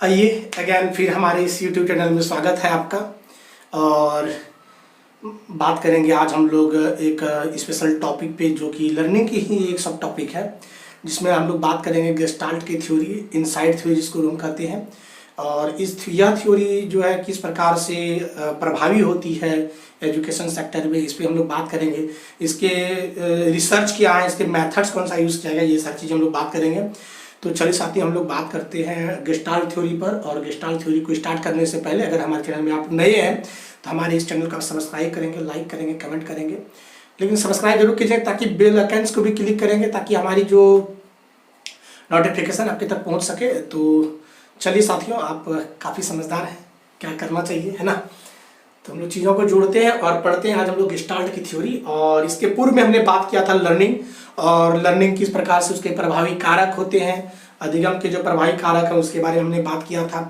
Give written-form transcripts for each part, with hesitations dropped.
आइए अगेन फिर हमारे इस YouTube चैनल में स्वागत है आपका। और बात करेंगे आज हम लोग एक स्पेशल टॉपिक पे जो कि लर्निंग की ही एक सब टॉपिक है, जिसमें हम लोग बात करेंगे गेस्टाल्ट की थ्योरी, इनसाइट थ्योरी जिसको हम कहते हैं। और यह थ्योरी जो है किस प्रकार से प्रभावी होती है एजुकेशन सेक्टर में, इस पर हम लोग बात करेंगे। इसके रिसर्च क्या है, इसके मेथड्स कौन सा यूज़ किया गया, ये सारी चीज़ें हम लोग बात करेंगे। तो चलिए साथी हम लोग बात करते हैं गेस्टाल्ट थ्योरी पर। और गेस्टाल्ट थ्योरी को स्टार्ट करने से पहले अगर हमारे चैनल में आप नए हैं तो हमारे इस चैनल का सब्सक्राइब करेंगे, लाइक करेंगे, कमेंट करेंगे, लेकिन सब्सक्राइब जरूर कीजिए ताकि बेल आइकन्स को भी क्लिक करेंगे ताकि हमारी जो नोटिफिकेशन आपके तक पहुंच सके। तो चलिए साथियों, आप काफ़ी समझदार हैं, क्या करना चाहिए है ना। तो हम लोग चीज़ों को जोड़ते हैं और पढ़ते हैं आज हम लोग गेस्टाल्ट की थ्योरी। और इसके पूर्व में हमने बात किया था लर्निंग, और लर्निंग किस प्रकार से उसके प्रभावी कारक होते हैं, अधिगम के जो प्रभावी कारक है उसके बारे में हमने बात किया था।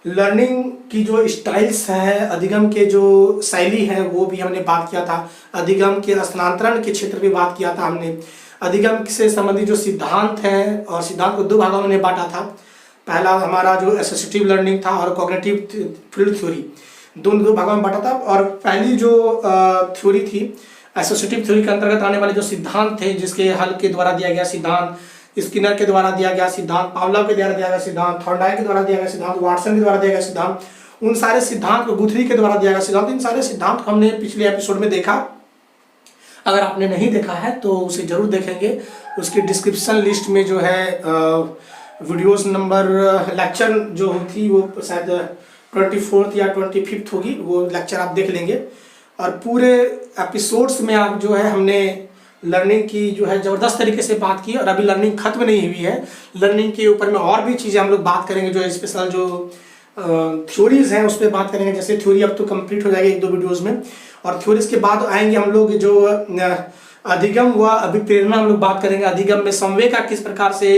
लर्निंग की जो स्टाइल्स है, अधिगम के जो शैली है वो भी हमने बात किया था। अधिगम के स्थानांतरण के क्षेत्र में बात किया था हमने। अधिगम से संबंधित जो सिद्धांत हैं, और सिद्धांत को दो भागों में बांटा था। पहला हमारा जो एसोसिएटिव लर्निंग था और कॉग्निटिव फील्ड थ्योरी, दोनों दो भागों में बांटा था। और पहली जो थ्योरी थी एसोसिएटिव थ्योरी के अंतर्गत आने वाले जो सिद्धांत थे, जिसके हल के द्वारा दिया गया सिद्धांत, स्किनर के द्वारा दिया गया सिद्धांत, पावलोव के द्वारा दिया गया सिद्धांत, थॉर्नडाइक के द्वारा दिया गया सिद्धांत, वाटसन के द्वारा दिया गया सिद्धांत, उन सारे सिद्धांत को गुथरी के द्वारा दिया गया सिद्धांत, इन सारे सिद्धांत को हमने पिछले एपिसोड में देखा। अगर आपने नहीं देखा है तो उसे जरूर देखेंगे। उसकी डिस्क्रिप्शन लिस्ट में जो है वीडियोस नंबर लेक्चर जो थी वो शायद 24 या 25 होगी, वो लेक्चर आप देख लेंगे। और पूरे एपिसोड्स में आप जो है हमने लर्निंग की जो है ज़बरदस्त तरीके से बात की। और अभी लर्निंग खत्म नहीं हुई है, लर्निंग के ऊपर में और भी चीज़ें हम लोग बात करेंगे, जो स्पेशल जो थ्योरीज हैं उस पर बात करेंगे। जैसे थ्योरी अब तो कंप्लीट हो जाएगी एक दो वीडियोज़ में, और थ्योरीज के बाद आएंगे हम लोग जो अधिगम व अभिप्रेरणा हम लोग बात करेंगे। अधिगम में संवेग का किस प्रकार से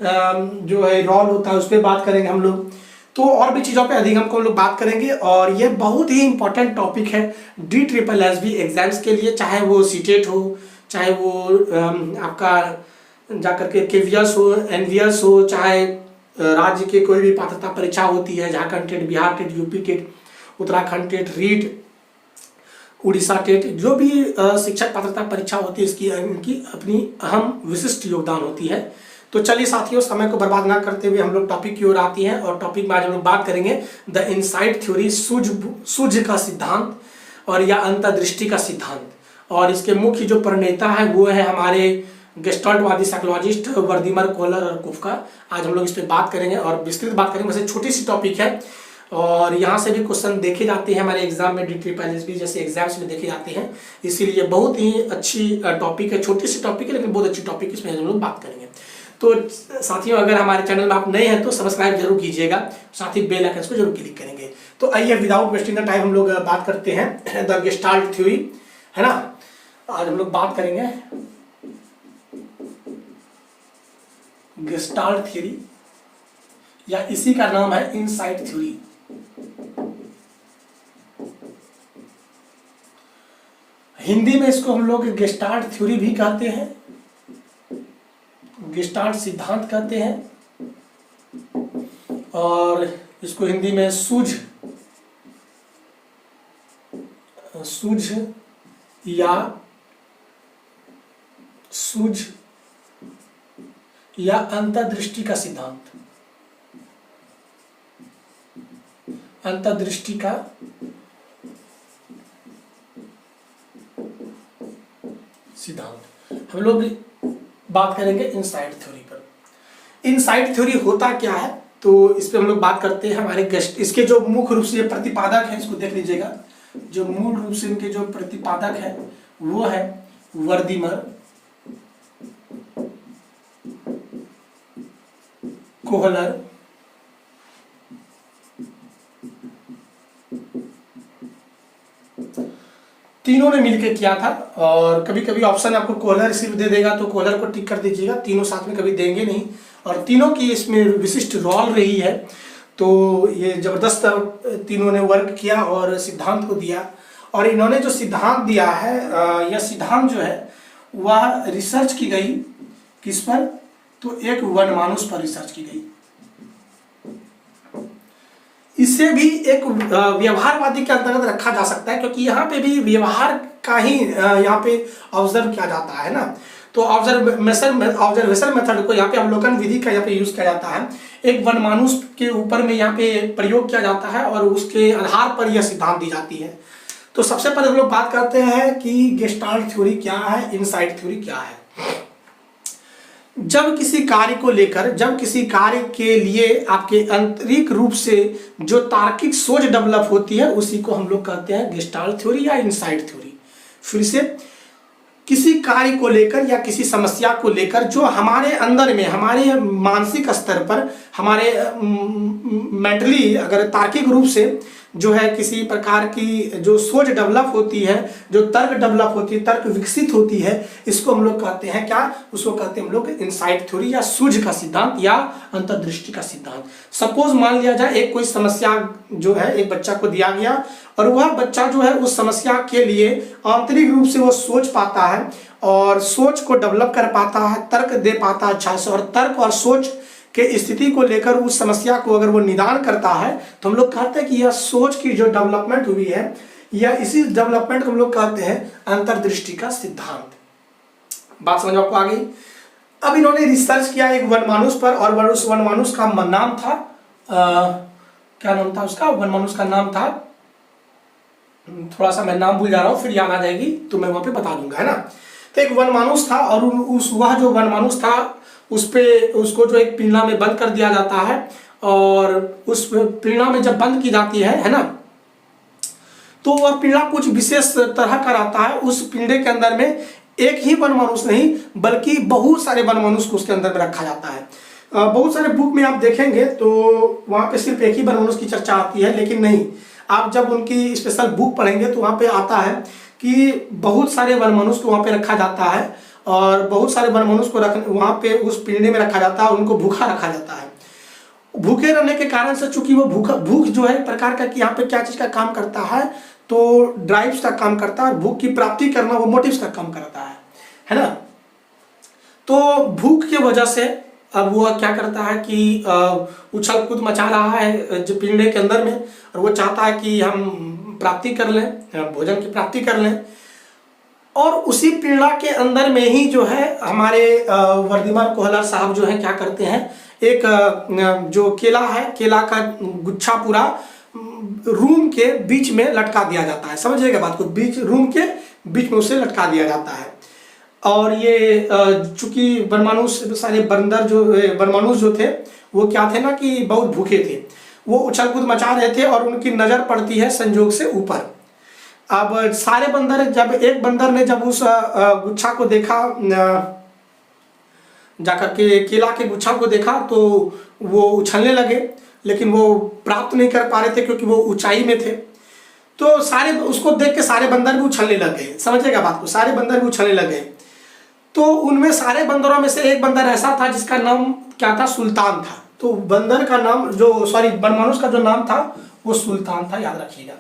जो है रोल होता है उस पर बात करेंगे हम लोग। तो और भी चीज़ों पे अधिगम को हम लोग बात करेंगे। और ये बहुत ही इंपॉर्टेंट टॉपिक है DSSB एग्जाम्स के लिए, चाहे वो सीटेट हो, चाहे वो आपका जाकर के KVS हो, NVS हो, चाहे राज्य के कोई भी पात्रता परीक्षा होती है, Jharkhand TET, Bihar TET, UP TET, Uttarakhand TET, REET, Orissa TET, जो भी शिक्षक पात्रता परीक्षा होती है इसकी इनकी अपनी अहम विशिष्ट योगदान होती है। तो चलिए साथियों, समय को बर्बाद ना करते हुए हम लोग टॉपिक की ओर आती हैं। और टॉपिक में आज हम लोग बात करेंगे द इनसाइट थ्योरी, सूझ का सिद्धांत और या अंतर्दृष्टि का सिद्धांत। और इसके मुख्य जो प्रणेता है वो है हमारे गेस्टाल्टवादी साइकोलॉजिस्ट वर्दीमर, कोहलर और कुफ्का। आज हम लोग इस पर बात करेंगे और विस्तृत बात करेंगे। वैसे छोटी सी टॉपिक है और यहाँ से भी क्वेश्चन देखे जाते हैं हमारे एग्जाम में, DSSB जैसे एग्जाम्स में देखे जाते हैं, इसीलिए बहुत ही अच्छी टॉपिक है। छोटी सी टॉपिक है लेकिन बहुत अच्छी टॉपिक, इसमें हम लोग बात करेंगे। तो साथियों, अगर हमारे चैनल में आप नए हैं तो सब्सक्राइब जरूर कीजिएगा, साथ ही बेल आइकन को जरूर क्लिक करेंगे। तो आइए विदाउट वेस्टिंग द टाइम हम लोग बात करते हैं द गेस्टाल्ट थ्योरी, है ना। आज हम लोग बात करेंगे गेस्टाल्ट थ्योरी, या इसी का नाम है इनसाइट थ्योरी। हिंदी में इसको हम लोग गेस्टाल्ट थ्योरी भी कहते हैं, गेस्टाल्ट सिद्धांत कहते हैं, और इसको हिंदी में सूझ या अंतर्दृष्टि का सिद्धांत, अंतर्दृष्टि का सिद्धांत। हम लोग बात करेंगे इनसाइट थ्योरी पर। इनसाइट थ्योरी होता क्या है, तो इस पे हम लोग बात करते हैं। हमारे इसके जो मुख्य रूप से प्रतिपादक है, इसको देख लीजिएगा। जो मूल रूप से इनके जो प्रतिपादक है वो है वर्दीमर, कोहलर, तीनों ने मिलकर किया था। और कभी कभी ऑप्शन आपको कोहलर सिर्फ दे देगा तो कोहलर को टिक कर दीजिएगा, तीनों साथ में कभी देंगे नहीं। और तीनों की इसमें विशिष्ट रोल रही है। तो ये जबरदस्त तीनों ने वर्क किया और सिद्धांत को दिया। और इन्होंने जो सिद्धांत दिया है, यह सिद्धांत जो है वह रिसर्च की गई किस पर, तो एक वनमानुष पर रिसर्च की गई। इसे भी एक व्यवहारवादी के अंतर्गत रखा जा सकता है, क्योंकि यहाँ पे भी व्यवहार का ही यहाँ पे ऑब्जर्व किया जाता है ना। तो ऑब्जर्वेशन मेथड को यहाँ पे अवलोकन विधि का यहाँ पे यूज किया जाता है। एक वनमानुष के ऊपर में यहाँ पे प्रयोग किया जाता है और उसके आधार पर यह सिद्धांत दी जाती है। तो सबसे पहले हम लोग बात करते हैं कि गेस्टाल्ट थ्योरी क्या है, इनसाइट थ्योरी क्या है। जब किसी कार्य के लिए आपके आंतरिक रूप से जो तार्किक सोच डेवलप होती है उसी को हम लोग कहते हैं गेस्टाल्ट थ्योरी या इनसाइट थ्योरी। फिर से, किसी कार्य को लेकर या किसी समस्या को लेकर जो हमारे अंदर में, हमारे मानसिक स्तर पर, हमारे मेंटली अगर तार्किक रूप से जो है किसी प्रकार की जो सोच डेवलप होती है, जो तर्क डेवलप होती है, तर्क विकसित होती है, इसको हम लोग कहते हैं क्या, उसको कहते हैं हम लोग इनसाइट थ्योरी या सूझ का सिद्धांत या अंतर्दृष्टि का सिद्धांत। सपोज मान लिया जाए एक कोई समस्या जो है एक बच्चा को दिया गया और वह बच्चा जो है उस समस्या के लिए आंतरिक रूप से वो सोच पाता है और सोच को डेवलप कर पाता है, तर्क दे पाता है अच्छा से, और तर्क और सोच के स्थिति को लेकर उस समस्या को अगर वो निदान करता है तो हम लोग कहते हैं कि यह सोच की जो डेवलपमेंट हुई है या इसी डेवलपमेंट को हम लोग कहते हैं अंतर्दृष्टि का सिद्धांत। बात समझ आपको आ गई। अब इन्होंने रिसर्च किया एक वनमानुष पर और उस वनमानुष का नाम था क्या नाम था उसका, वनमानुष का नाम था, थोड़ा सा मैं नाम भूल जा रहा हूँ, फिर याद आ जाएगी तो मैं वहां पे बता दूंगा, है ना। तो एक वनमानुष था और वह जो वनमानुष था उसको जो एक पिंजरा में बंद कर दिया जाता है और उस पिंजरा में जब बंद की जाती है ना, तो वह पिंजरा कुछ विशेष तरह का रहता है। उस पिंजरे के अंदर में एक ही वनमानुष नहीं बल्कि बहुत सारे वनमानुष को उसके अंदर में रखा जाता है। बहुत सारे बुक में आप देखेंगे तो वहाँ पे सिर्फ एक ही वनमानुष की चर्चा आती है, लेकिन नहीं, आप जब उनकी स्पेशल बुक पढ़ेंगे तो वहाँ पे आता है कि बहुत सारे वनमानुष को वहाँ पे रखा जाता है और बहुत सारे वनमानुष को वहाँ पे उस पिंजरे में रखा जाता है और उनको भूखा रखा जाता है। भूखे रहने के कारण से चूंकि वो भूख जो है एक प्रकार का कि यहाँ पे क्या चीज़ का काम करता है, तो ड्राइव्स का काम करता है, भूख की प्राप्ति करना वो मोटिव्स का काम करता है ना। तो भूख की वजह से अब वो क्या करता है कि उछल कूद मचा रहा है जो पिंजरे के अंदर में, और वो चाहता है कि हम प्राप्ति कर लें, भोजन की प्राप्ति कर लें। और उसी पिंजरा के अंदर में ही जो है हमारे वर्दीमान कोहलर साहब जो है क्या करते हैं, एक जो केला है, केला का गुच्छा पूरा रूम के बीच में लटका दिया जाता है। समझिएगा बात को, रूम के बीच में उसे लटका दिया जाता है। और ये चूंकि सारे वनमानुष जो थे वो क्या थे ना कि बहुत भूखे थे, वो उछल कूद मचा रहे थे और उनकी नज़र पड़ती है संजोग से ऊपर। अब सारे बंदर, जब एक बंदर ने जब उस गुच्छा को देखा, जाकर के केला के गुच्छा को देखा, तो वो उछलने लगे, लेकिन वो प्राप्त नहीं कर पा रहे थे क्योंकि वो ऊंचाई में थे। तो सारे उसको देख के सारे बंदर भी उछलने लग गए। समझिएगा बात को, सारे बंदर भी उछलने लग गए। तो उनमें सारे बंदरों में से एक बंदर ऐसा था जिसका नाम क्या था, सुल्तान था। तो बंदर का नाम वनमानुष का जो नाम था वो सुल्तान था, याद रखिएगा।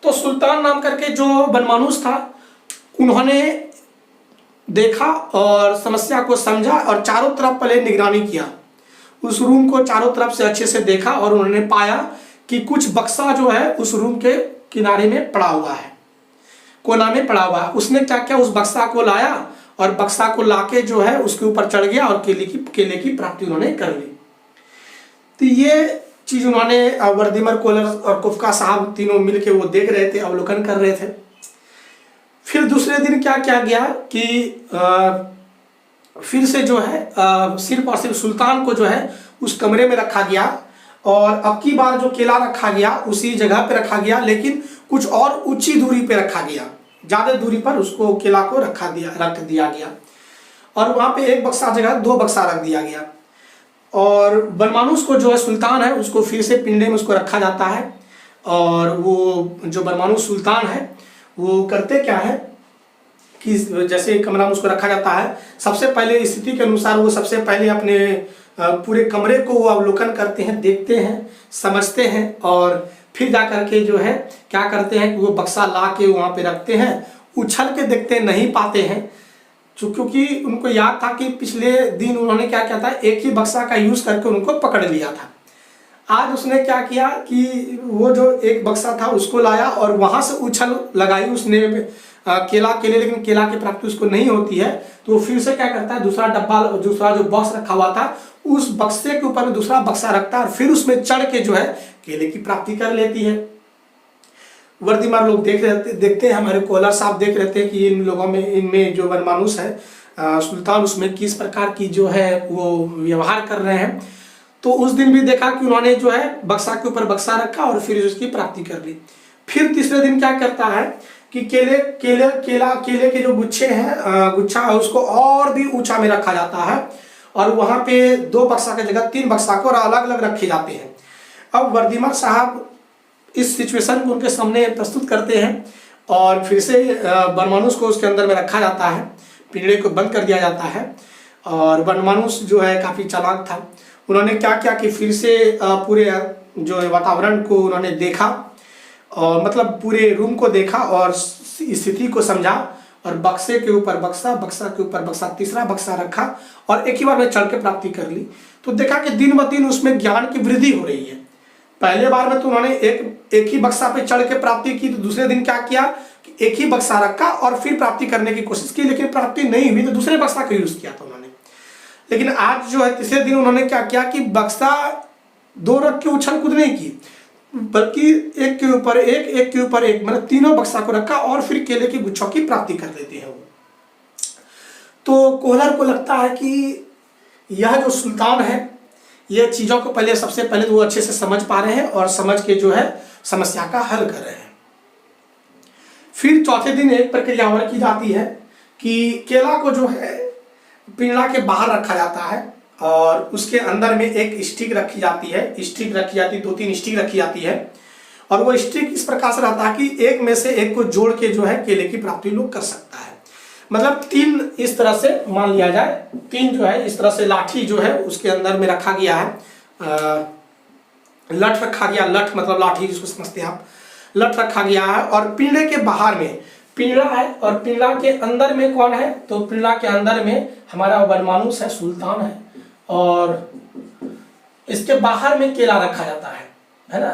तो सुल्तान नाम करके जो वनमानुष था, उन्होंने देखा और समस्या को समझा और चारों तरफ पहले निगरानी किया, उस रूम को चारों तरफ से अच्छे से देखा और उन्होंने पाया कि कुछ बक्सा जो है उस रूम के किनारे में पड़ा हुआ है, कोना में पड़ा हुआ है। उसने क्या किया, उस बक्सा को लाया और बक्सा को लाके जो है उसके ऊपर चढ़ गया और केले की प्राप्ति उन्होंने कर ली। तो ये चीज उन्होंने वर्दीमर कोहलर और कुफका साहब तीनों मिलके वो देख रहे थे, अवलोकन कर रहे थे। फिर दूसरे दिन क्या किया गया कि फिर से जो है सिर्फ और सिर्फ सुल्तान को जो है उस कमरे में रखा गया और अब की बार जो केला रखा गया उसी जगह पे रखा गया, लेकिन कुछ और ऊंची दूरी पे रखा गया, ज्यादा दूरी पर उसको केला को रख दिया गया। और वहां पे एक बक्सा जगह 2 बक्सा रख दिया गया। और वनमानुष को जो है सुल्तान है उसको फिर से पिंजरे में उसको रखा जाता है। और वो जो वनमानुष सुल्तान है वो करते क्या है कि जैसे कमरा में उसको रखा जाता है, सबसे पहले स्थिति के अनुसार वो सबसे पहले अपने पूरे कमरे को वो अवलोकन करते हैं, देखते हैं, समझते हैं और फिर जा करके जो है क्या करते हैं कि वो बक्सा ला के वहाँ पे रखते हैं। उछल के देखते नहीं पाते हैं क्योंकि उनको याद था कि पिछले दिन उन्होंने क्या किया था, एक ही बक्सा का यूज करके उनको पकड़ लिया था। आज उसने क्या किया कि वो जो एक बक्सा था उसको लाया और वहां से उछल लगाई उसने केला के लिए, लेकिन केला की प्राप्ति उसको नहीं होती है। तो वो फिर से क्या करता है, दूसरा डब्बा, दूसरा जो बॉक्स रखा हुआ था उस बक्से के ऊपर में दूसरा बक्सा रखता है और फिर उसमें चढ़ के जो है केले की प्राप्ति कर लेती है। वर्दीमान लोग देखते हैं, हमारे कोहलर साहब देख रहे थे कि इन लोगों में, इनमें जो वनमानुष है सुल्तान, उसमें किस प्रकार की जो है वो व्यवहार कर रहे हैं। तो उस दिन भी देखा कि उन्होंने जो है बक्सा के ऊपर बक्सा रखा और फिर उसकी प्राप्ति कर ली। फिर तीसरे दिन क्या करता है कि केले के जो गुच्छे हैं, गुच्छा है उसको और भी ऊंचा में रखा जाता है और वहां पे 2 बक्सा की जगह 3 बक्सा को और अलग अलग रखे जाते हैं। अब वर्दीमान साहब इस सिचुएशन को उनके सामने प्रस्तुत करते हैं और फिर से वनमानुष को उसके अंदर में रखा जाता है, पिंजरे को बंद कर दिया जाता है। और वनमानुष जो है काफ़ी चालाक था, उन्होंने क्या किया कि फिर से पूरे जो है वातावरण को उन्होंने देखा और मतलब पूरे रूम को देखा और स्थिति को समझा और बक्से के ऊपर बक्सा, बक्सा के ऊपर बक्सा, तीसरा बक्सा रखा और एक ही बार में चढ़ के प्राप्ति कर ली। तो देखा कि दिन ब दिन उसमें ज्ञान की वृद्धि हो रही है। पहले बार में तो उन्होंने एक ही बक्सा पे चढ़ के प्राप्ति की, तो दूसरे दिन क्या किया कि एक ही बक्सा रखा और फिर प्राप्ति करने की कोशिश की, लेकिन प्राप्ति नहीं हुई तो दूसरे बक्सा का यूज किया था उन्होंने। लेकिन आज जो है तीसरे दिन उन्होंने क्या किया कि बक्सा 2 रख के उछल कूद नहीं की, बल्कि एक के ऊपर एक, एक के ऊपर एक, मतलब तीनों बक्सा को रखा और फिर केले के गुच्छों की प्राप्ति कर लेते हैं वो। तो कोहलर को लगता है कि यह जो सुल्तान है ये चीज़ों को पहले, सबसे पहले तो वो अच्छे से समझ पा रहे हैं और समझ के जो है समस्या का हल कर रहे हैं। फिर चौथे दिन एक प्रक्रिया और की जाती है कि केला को जो है पिंजरा के बाहर रखा जाता है और उसके अंदर में एक स्टिक रखी जाती है, 2-3 स्टिक रखी जाती है और वो स्टिक इस प्रकार से रहता है कि एक में से एक को जोड़ के जो है केले की प्राप्ति लोग कर सकता है। मतलब 3 इस तरह से मान लिया जाए, 3 जो है इस तरह से लाठी जो है उसके अंदर में रखा गया है, लठ रखा गया, लठ मतलब लाठी जिसको समझते हैं आप, लठ रखा गया है और पिंजरे के बाहर में पिंजरा है और पिंजरा के अंदर में कौन है, तो पिंजरा के अंदर में हमारा वनमानुष है, सुल्तान है और इसके बाहर में केला रखा जाता है ना।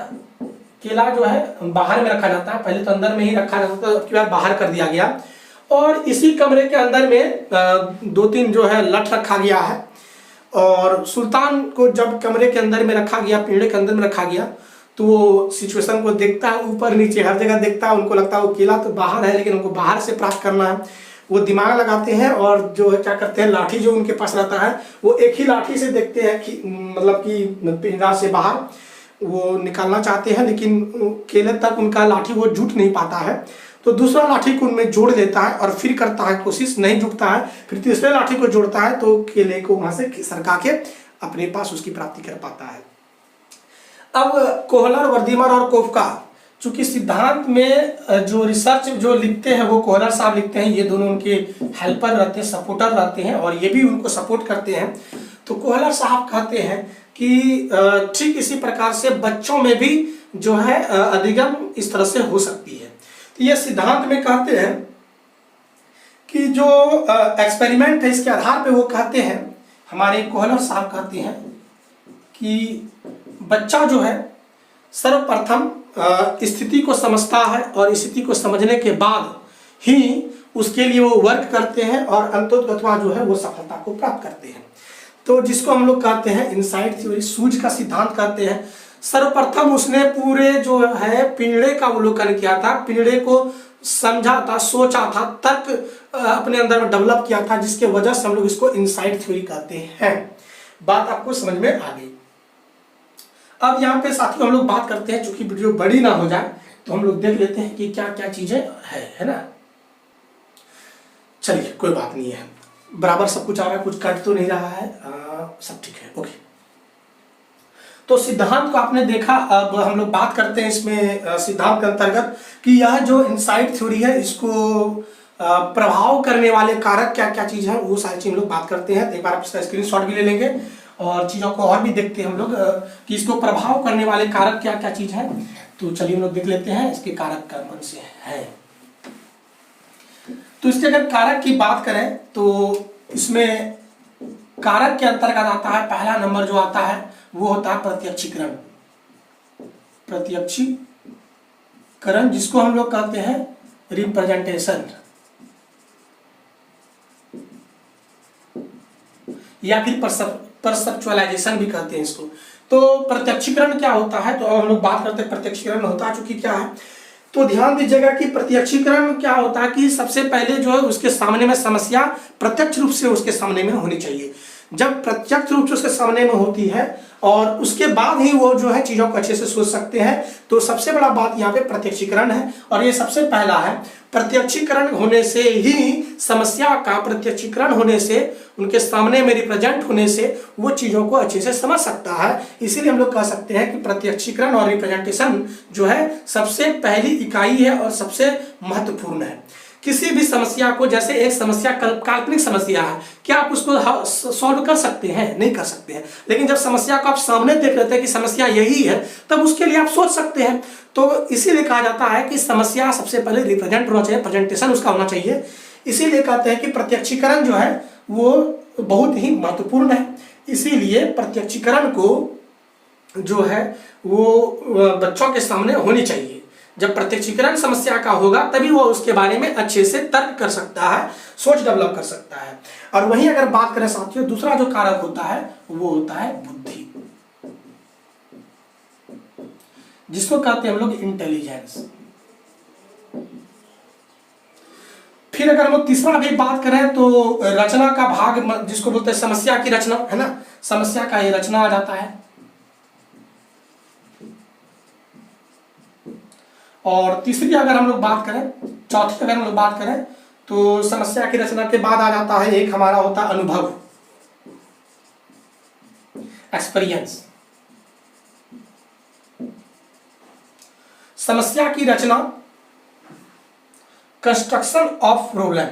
केला जो है बाहर में रखा जाता है, पहले तो अंदर में ही रखा जाता था, अब की बार बाहर कर दिया गया। और इसी कमरे के अंदर में 2-3 जो है लठ रखा गया है और सुल्तान को जब कमरे के अंदर में रखा गया, पिंजरे के अंदर में रखा गया, तो वो सिचुएशन को देखता है, ऊपर नीचे हर जगह देखता है। उनको लगता है वो केला तो बाहर है लेकिन उनको बाहर से प्राप्त करना है। वो दिमाग लगाते हैं और जो है क्या करते हैं, लाठी जो उनके पास रहता है वो एक ही लाठी से देखते हैं कि मतलब कि पिंजरा से बाहर वो निकालना चाहते हैं, लेकिन केले तक उनका लाठी वो जुट नहीं पाता है। तो दूसरा लाठी को उनमें जोड़ देता है और फिर करता है कोशिश, नहीं जुटता है, फिर तीसरे लाठी को जोड़ता है तो केले को वहां से सरका के अपने पास उसकी प्राप्ति कर पाता है। अब कोहलर, वर्दीमान और कोफका, चूंकि सिद्धांत में जो रिसर्च जो लिखते हैं वो कोहलर साहब लिखते हैं, ये दोनों उनके हेल्पर रहते हैं, सपोर्टर रहते हैं और ये भी उनको सपोर्ट करते हैं। तो कोहलर साहब कहते हैं कि ठीक इसी प्रकार से बच्चों में भी जो है अधिगम इस तरह से हो सकती है। तो ये सिद्धांत में कहते हैं कि जो एक्सपेरिमेंट है इसके आधार पे वो कहते हैं, हमारे कोहलर साहब कहते हैं कि बच्चा जो है सर्वप्रथम स्थिति को समझता है और स्थिति को समझने के बाद ही उसके लिए वो वर्क करते हैं और अंततः जो है वो सफलता को प्राप्त करते हैं। तो जिसको हम लोग कहते हैं इनसाइट थ्योरी, सूझ का सिद्धांत कहते हैं। सर्वप्रथम उसने पूरे जो है पिंजरे का अवलोकन किया था, पिंजरे को समझा था, सोचा था, तर्क अपने अंदर में डेवलप किया था, जिसके वजह से हम लोग इसको इनसाइट थ्योरी कहते हैं। बात आपको समझ में आ गई। अब यहाँ पे साथियों हम लोग बात करते हैं, चूंकि वीडियो बड़ी ना हो जाए तो हम लोग देख लेते हैं कि क्या क्या चीजें है ना। चलिए कोई बात नहीं है, बराबर सब कुछ आ रहा है, कुछ कट तो नहीं रहा है, सब ठीक है, ओके। तो सिद्धांत को आपने देखा। अब हम लोग बात करते हैं इसमें सिद्धांत के अंतर्गत कि यह जो इनसाइट थ्योरी है इसको प्रभाव करने वाले कारक क्या क्या चीज है, वो सारी चीज हम लोग बात करते हैं। एक बार आप इसका स्क्रीनशॉट भी ले लेंगे और चीजों को और भी देखते हैं हम लोग कि इसको प्रभाव करने वाले कारक क्या क्या चीज है। तो चलिए हम लोग देख लेते हैं इसके कारक कौन से हैं। तो इसके अगर कारक की बात करें तो इसमें कारक के अंतर्गत आता है, पहला नंबर जो आता है वो होता है प्रत्यक्षीकरण। प्रत्यक्षीकरण, जिसको हम लोग कहते हैं रिप्रेजेंटेशन या फिर परसेप्चुअलाइजेशन भी कहते हैं इसको। तो प्रत्यक्षीकरण क्या होता है, तो हम लोग बात करते हैं प्रत्यक्षीकरण होता है चूंकि क्या है, तो ध्यान दीजिएगा कि प्रत्यक्षीकरण क्या होता है कि सबसे पहले जो है उसके सामने में समस्या प्रत्यक्ष रूप से उसके सामने में होनी चाहिए। जब प्रत्यक्ष रूप से उसके सामने में होती है और उसके बाद ही वो जो है चीजों को अच्छे से सोच सकते हैं, तो सबसे बड़ा बात यहाँ पे प्रत्यक्षीकरण है। और ये सबसे पहला है, प्रत्यक्षीकरण होने से ही समस्या का प्रत्यक्षीकरण होने से, उनके सामने में रिप्रेजेंट होने से वो चीजों को अच्छे से समझ सकता है। इसीलिए हम लोग कह सकते हैं कि प्रत्यक्षीकरण और रिप्रेजेंटेशन जो है सबसे पहली इकाई है और सबसे महत्वपूर्ण है। किसी भी समस्या को, जैसे एक समस्या काल्पनिक समस्या है, क्या आप उसको सॉल्व कर सकते हैं? नहीं कर सकते हैं। लेकिन जब समस्या को आप सामने देख लेते हैं कि समस्या यही है, तब उसके लिए आप सोच सकते हैं। तो इसीलिए कहा जाता है कि समस्या सबसे पहले रिप्रेजेंट होना चाहिए, प्रेजेंटेशन उसका होना चाहिए। इसीलिए कहते हैं कि प्रत्यक्षीकरण जो है वो बहुत ही महत्वपूर्ण है। इसीलिए प्रत्यक्षीकरण को जो है वो बच्चों के सामने होनी चाहिए। जब प्रत्यक्षीकरण समस्या का होगा तभी वो उसके बारे में अच्छे से तर्क कर सकता है, सोच डेवलप कर सकता है। और वहीं अगर बात करें साथियों, दूसरा जो कारक होता है वो होता है बुद्धि, जिसको कहते हैं हम लोग इंटेलिजेंस। फिर अगर हम लोग तीसरा भी बात करें तो रचना का भाग, जिसको बोलते हैं समस्या की रचना, है ना, समस्या का ये रचना आ जाता है। और तीसरी अगर हम लोग बात करें, चौथी अगर हम लोग बात करें तो समस्या की रचना के बाद आ जाता है एक हमारा होता है अनुभव, एक्सपीरियंस। समस्या की रचना, कंस्ट्रक्शन ऑफ प्रॉब्लम।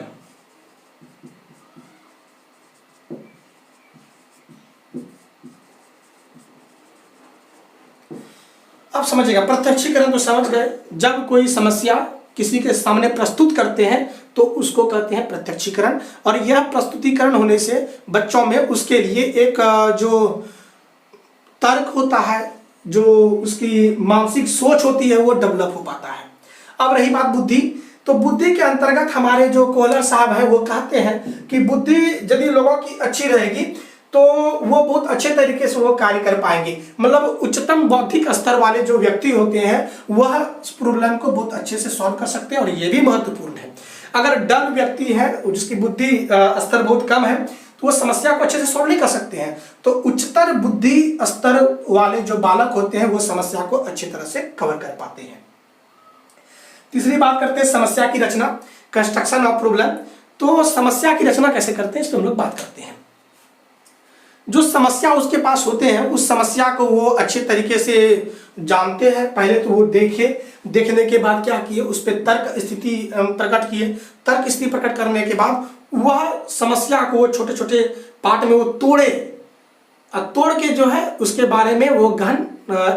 अब समझिएगा, प्रत्यक्षीकरण तो समझ गए। जब कोई समस्या किसी के सामने प्रस्तुत करते हैं तो उसको कहते हैं प्रत्यक्षीकरण। और यह प्रस्तुतिकरण होने से बच्चों में उसके लिए एक जो तर्क होता है, जो उसकी मानसिक सोच होती है, वो डेवलप हो पाता है। अब रही बात बुद्धि, तो बुद्धि के अंतर्गत हमारे जो कोहलर साहब हैं वो कहते हैं कि बुद्धि यदि लोगों की अच्छी रहेगी तो वो बहुत अच्छे तरीके से वो कार्य कर पाएंगे। मतलब उच्चतम बौद्धिक स्तर वाले जो व्यक्ति होते हैं वह प्रॉब्लम को बहुत अच्छे से सॉल्व कर सकते हैं। और ये भी महत्वपूर्ण है, अगर डल व्यक्ति है, जिसकी बुद्धि स्तर बहुत कम है, तो वो समस्या को अच्छे से सॉल्व नहीं कर सकते हैं। तो उच्चतर बुद्धि स्तर वाले जो बालक होते हैं वो समस्या को अच्छी तरह से कवर कर पाते हैं। तीसरी बात करते हैं समस्या की रचना, कंस्ट्रक्शन ऑफ प्रॉब्लम। तो समस्या की रचना कैसे करते हैं, इस पर हम लोग बात करते हैं। जो समस्या उसके पास होते हैं, उस समस्या को वो अच्छे तरीके से जानते हैं। पहले तो वो देखने के बाद क्या किए, उस पर तर्क स्थिति प्रकट किए। तर्क स्थिति प्रकट करने के बाद वह समस्या को छोटे छोटे पार्ट में वो तोड़ के जो है उसके बारे में वो गहन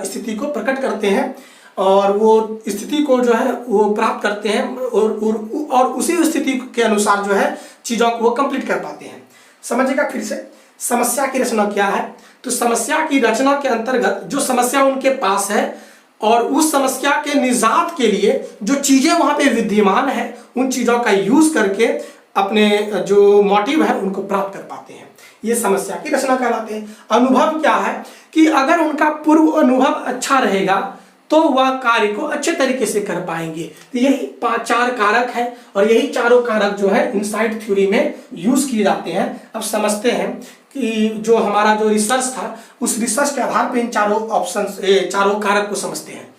स्थिति को प्रकट करते हैं और वो स्थिति को जो है वो प्राप्त करते हैं और उसी स्थिति के अनुसार जो है चीज़ों को वो कंप्लीट कर पाते हैं। समझिएगा फिर से, समस्या की रचना क्या है, तो समस्या की रचना के अंतर्गत जो समस्या उनके पास है और उस समस्या के निजात के लिए जो चीजें वहां पे विद्यमान है, उन चीजों का यूज करके अपने जो मोटिव है उनको प्राप्त कर पाते हैं। ये समस्या की रचना कहलाते हैं। अनुभव क्या है कि अगर उनका पूर्व अनुभव अच्छा रहेगा तो वह कार्य को अच्छे तरीके से कर पाएंगे। तो यही 4 कारक है और यही चारों कारक जो है इनसाइट थ्योरी में यूज किए जाते हैं। अब समझते हैं कि जो हमारा जो रिसर्च था उस रिसर्च के आधार पर इन चारों कारक को समझते हैं।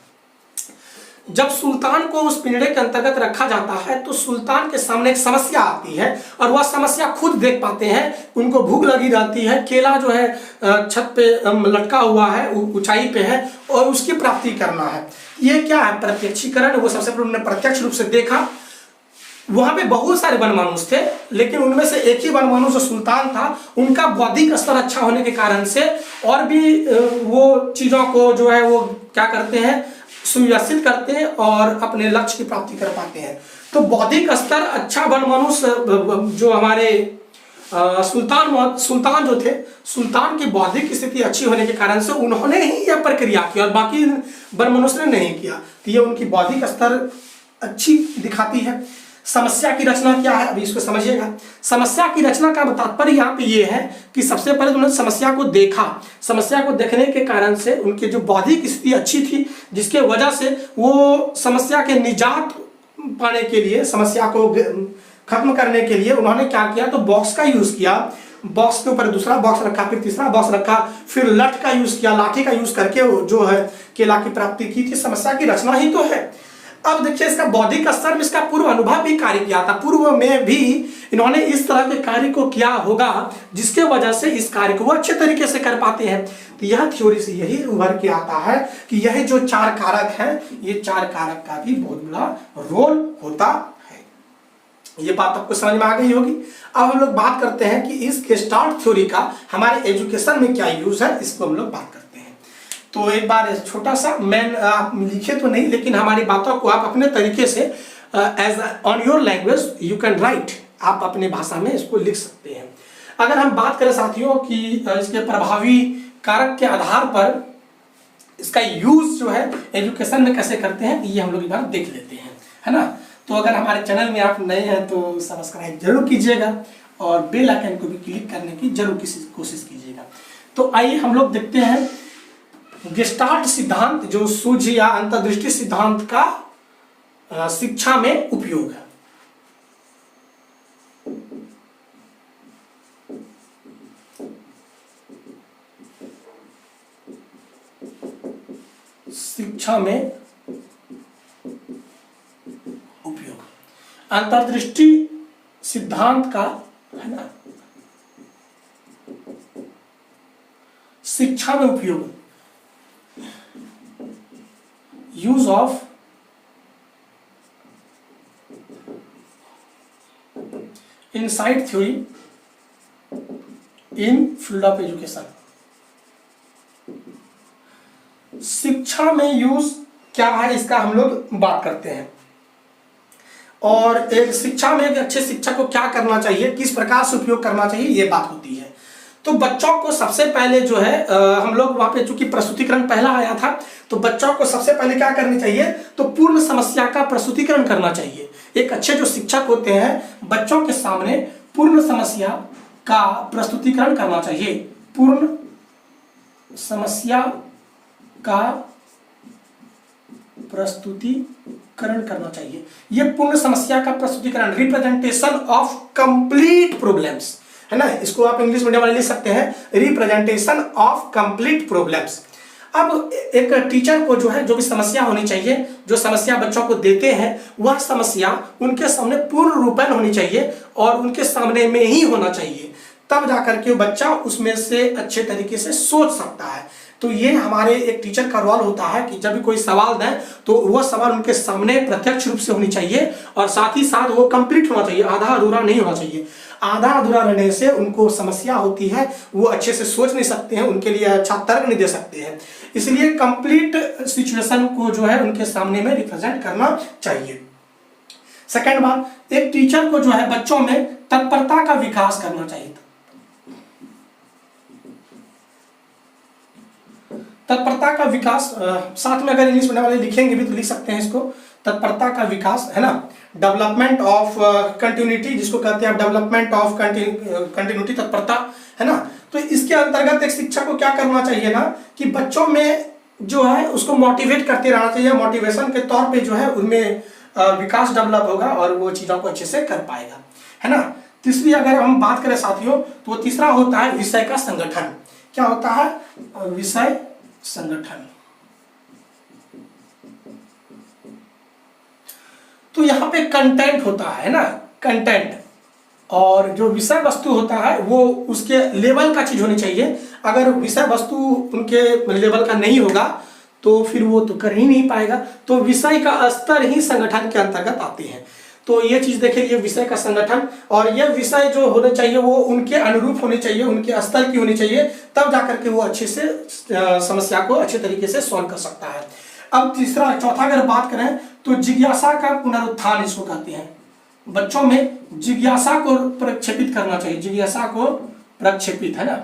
जब सुल्तान को उस पिंजरे के अंतर्गत रखा जाता है तो सुल्तान के सामने एक समस्या आती है और वह समस्या खुद देख पाते हैं। उनको भूख लगी रहती है, केला जो है छत पे लटका हुआ है, ऊंचाई पे है और उसकी प्राप्ति करना है। ये क्या है, प्रत्यक्षीकरण। वो सबसे पहले उन्होंने प्रत्यक्ष रूप से देखा। वहां पे बहुत सारे वनमानुष थे लेकिन उनमें से एक ही वनमानुष जो सुल्तान था, उनका बौद्धिक स्तर अच्छा होने के कारण से और भी वो चीजों को जो है वो क्या करते हैं, सुव्यवस्थित करते हैं और अपने लक्ष्य की प्राप्ति कर पाते हैं। तो बौद्धिक स्तर अच्छा वनमानुष जो हमारे सुल्तान जो थे, सुल्तान की बौद्धिक स्थिति अच्छी होने के कारण से उन्होंने ही यह प्रक्रिया की और बाकी मनुष्य ने नहीं किया। तो ये उनकी बौद्धिक स्तर अच्छी दिखाती है। समस्या की रचना क्या है, अभी इसको समझिएगा। समस्या की रचना का तात्पर्य यहाँ पे ये है कि सबसे पहले उन्होंने समस्या को देखा, समस्या को देखने के कारण से उनकी जो बौद्धिक स्थिति अच्छी थी, जिसके वजह से वो समस्या के निजात पाने के लिए, समस्या को खत्म करने के लिए उन्होंने क्या किया, तो बॉक्स का यूज किया। बॉक्स के ऊपर दूसरा बॉक्स रखा, फिर तीसरा बॉक्स रखा, फिर लठ का यूज किया, लाठी का यूज करके जो है केला की प्राप्ति की थी। समस्या की रचना ही तो है। अब देखिए इसका बौद्धिक स्तर में इसका पूर्व अनुभव भी कार्य किया था, पूर्व में भी इन्होंने इस तरह के कार्य को किया होगा जिसके वजह से इस कार्य को वो अच्छे तरीके से कर पाते हैं। तो यह थ्योरी से यही उभर के आता है कि यह जो 4 कारक हैं, ये 4 कारक का भी बहुत बड़ा रोल होता है। ये बात आपको समझ में आ गई होगी। अब हम लोग बात करते हैं कि इस गेस्टाल्ट थ्योरी का हमारे एजुकेशन में क्या यूज है, इसको हम लोग बात करते हैं। तो एक बार छोटा सा, मैं आप लिखे तो नहीं, लेकिन हमारी बातों को आप अपने तरीके से as on your language you can write, आप अपनी भाषा में इसको लिख सकते हैं। अगर हम बात करें साथियों कि इसके प्रभावी कारक के आधार पर इसका यूज जो है एजुकेशन में कैसे करते हैं, ये हम लोग एक बार देख लेते हैं, है ना। तो अगर हमारे चैनल में आप नए हैं तो सब्सक्राइब जरूर कीजिएगा और बेल आइकन को भी क्लिक करने की जरूर कोशिश कीजिएगा। तो आइए हम लोग देखते हैं गेस्टाल्ट सिद्धांत, जो सूझ या अंतर्दृष्टि सिद्धांत का शिक्षा में उपयोग है। शिक्षा में उपयोग, अंतर्दृष्टि सिद्धांत का, है ना, शिक्षा में उपयोग, use of insight theory in field of education. शिक्षा में यूज क्या है, इसका हम लोग बात करते हैं। और एक शिक्षा में एक अच्छे शिक्षक को क्या करना चाहिए, किस प्रकार से उपयोग करना चाहिए, ये बात होती है। तो बच्चों को सबसे पहले जो है हम लोग वहां पे चूंकि प्रस्तुतिकरण पहला आया था, तो बच्चों को सबसे पहले क्या करनी चाहिए, तो पूर्ण समस्या का प्रस्तुतिकरण करना चाहिए। एक अच्छे जो शिक्षक होते हैं बच्चों के सामने पूर्ण समस्या का प्रस्तुतिकरण करना चाहिए, पूर्ण समस्या का प्रस्तुतिकरण करना चाहिए। यह पूर्ण समस्या का प्रस्तुतिकरण, रिप्रेजेंटेशन ऑफ कंप्लीट प्रॉब्लम्स, है ना, इसको आप इंग्लिश मीडियम वाले लिख सकते हैं, रिप्रेजेंटेशन ऑफ कंप्लीट प्रॉब्लम्स। अब एक टीचर को जो है जो भी समस्या होनी चाहिए, जो समस्या बच्चों को देते हैं, वह समस्या उनके सामने पूर्ण रूपेण होनी चाहिए और उनके सामने में ही होना चाहिए, तब जाकर के बच्चा उसमें से अच्छे तरीके से सोच सकता है। तो ये हमारे एक टीचर का रोल होता है कि जब भी कोई सवाल दें तो वह सवाल उनके सामने प्रत्यक्ष रूप से होनी चाहिए और साथ ही साथ वो कंप्लीट होना चाहिए, आधा अधूरा नहीं होना चाहिए। आधा अधूरा रहने से उनको समस्या होती है, वो अच्छे से सोच नहीं सकते हैं, उनके लिए अच्छा तर्क नहीं दे सकते हैं। इसलिए कंप्लीट सिचुएशन को जो है उनके सामने में रिप्रेजेंट करना चाहिए। सेकंड बात, एक टीचर को जो है बच्चों में तत्परता का विकास करना चाहिए। तत्परता का विकास, साथ में अगर इंग्लिश मीडियम वाले लिखेंगे भी तो लिख सकते हैं इसको, तत्परता का विकास, है ना, डेवलपमेंट ऑफ कंटिन्यूटी, जिसको कहते हैं डेवलपमेंट ऑफ कंटिन्यूटी, तत्परता, है ना। तो इसके अंतर्गत एक शिक्षक को क्या करना चाहिए ना, कि बच्चों में जो है उसको मोटिवेट करते रहना चाहिए। मोटिवेशन के तौर पे जो है उनमें विकास डेवलप होगा और वो चीज़ों को अच्छे से कर पाएगा, है ना। तीसरी अगर हम बात करें साथियों, तो तीसरा होता है विषय का संगठन। क्या होता है, विषय संगठन। तो यहाँ पे कंटेंट होता है ना, कंटेंट, और जो विषय वस्तु होता है वो उसके लेवल का चीज होनी चाहिए। अगर विषय वस्तु उनके लेवल का नहीं होगा तो फिर वो तो कर ही नहीं पाएगा। तो विषय का स्तर ही संगठन के अंतर्गत आते हैं। तो ये चीज देखिए, ये विषय का संगठन, और ये विषय जो होने चाहिए वो उनके अनुरूप होने चाहिए, उनके स्तर की होनी चाहिए, तब जाकर के वो अच्छे से समस्या को अच्छे तरीके से सॉल्व कर सकता है। अब चौथा अगर बात करें तो जिज्ञासा का पुनरुत्थान इसको कहते हैं। बच्चों में जिज्ञासा को प्रक्षेपित करना चाहिए, जिज्ञासा को प्रक्षेपित, है ना,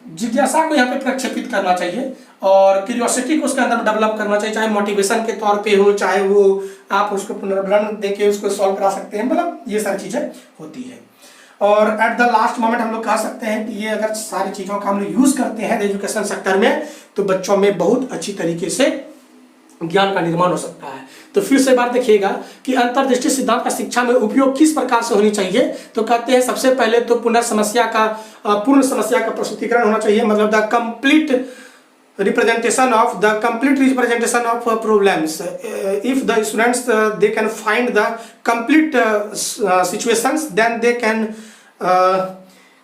जिज्ञासा को यहाँ पे प्रक्षेपित करना चाहिए और क्यूरियोसिटी को उसके अंदर डेवलप करना चाहिए, चाहे मोटिवेशन के तौर पे हो, चाहे वो आप उसको पुनर्बलन देके उसको सॉल्व करा सकते हैं, मतलब ये सारी चीजें होती है। और एट द लास्ट मोमेंट हम लोग कह सकते हैं कि ये अगर सारी चीजों का हम लोग यूज करते हैं एजुकेशन सेक्टर में तो बच्चों में बहुत अच्छी तरीके से ज्ञान का निर्माण हो सकता है। तो फिर से बात देखिएगा कि अंतर्दृष्टि सिद्धांत का शिक्षा में उपयोग किस प्रकार से होनी चाहिए। तो कहते हैं सबसे पहले तो पूर्ण समस्या का प्रस्तुतिकरण होना चाहिए, मतलब the complete representation of problems. If the students they can find the complete situations, then they can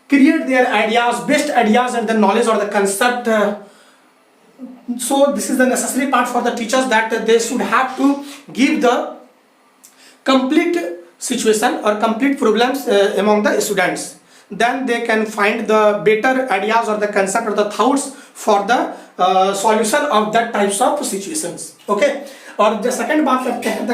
create their ideas, best ideas and the knowledge or the concept. So this is the necessary part for the teachers, that they should have to give the complete situation or complete problems among the students. Then they can find the better ideas or the concept or the thoughts for the solution of that types of situations. Okay. और जो second बात करते हैं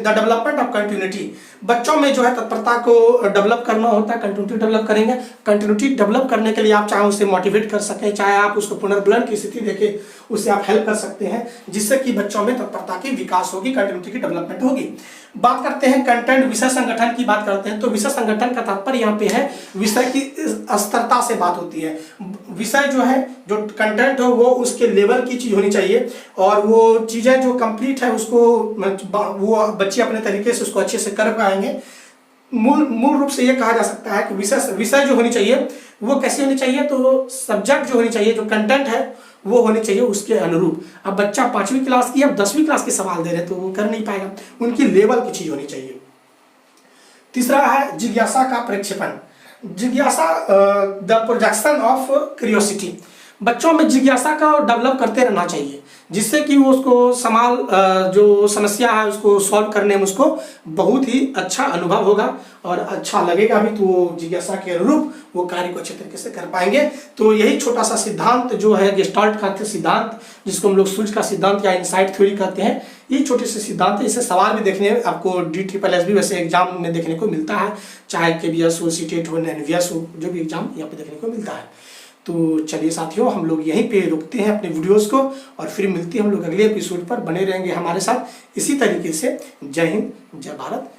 the development of continuity. बच्चों में जो है तत्परता को डेवलप करना होता है, कंटिन्यूटी डेवलप करेंगे। कंटिन्यूटी डेवलप करने के लिए आप चाहे उसे मोटिवेट कर सकें, चाहे आप उसको पुनर्बलन की स्थिति देके उससे आप हेल्प कर सकते हैं, जिससे कि बच्चों में तत्परता की विकास होगी, कंटिन्यूटी की डेवलपमेंट होगी। बात करते हैं कंटेंट, विषय संगठन की बात करते हैं। तो विषय संगठन का तात्पर्य यहाँ पे है विषय की स्तरता से बात होती है। विषय जो है, जो कंटेंट हो वो उसके लेवल की चीज होनी चाहिए और वो चीजें जो कंप्लीट है उसको वो बच्चे अपने तरीके से उसको अच्छे से कर पाएंगे। मूल रूप से ये कहा जा सकता है कि विषय जो होनी चाहिए वो कैसी होनी चाहिए, तो सब्जेक्ट जो होनी चाहिए, जो कंटेंट है वो होने चाहिए उसके अनुरूप। अब बच्चा 5वीं क्लास की, अब 10वीं क्लास के सवाल दे रहे तो वो कर नहीं पाएगा, उनकी लेवल की चीज होनी चाहिए। तीसरा है जिज्ञासा का प्रक्षेपण, जिज्ञासा द प्रोजेक्शन ऑफ क्यूरियोसिटी। बच्चों में जिज्ञासा का डेवलप करते रहना चाहिए, जिससे कि वो उसको जो समस्या है उसको सॉल्व करने में उसको बहुत ही अच्छा अनुभव होगा और अच्छा लगेगा भी, तो वो जिज्ञासा के अनुरूप वो कार्य को अच्छे तरीके से कर पाएंगे। तो यही छोटा सा सिद्धांत जो है गेस्टाल्ट का सिद्धांत, जिसको हम लोग सूझ का सिद्धांत या इनसाइट थ्योरी कहते हैं, ये छोटे से सिद्धांत है। इससे सवाल भी देखने में आपको DSSS भी वैसे एग्जाम में देखने को मिलता है, चाहे KVS हो, CTET हो, NVS हो, जो भी एग्जाम यहाँ पे देखने को मिलता है। तो चलिए साथियों, हम लोग यहीं पे रुकते हैं अपने वीडियोस को और फिर मिलते हैं हम लोग अगले एपिसोड पर। बने रहेंगे हमारे साथ इसी तरीके से। जय हिंद, जय भारत।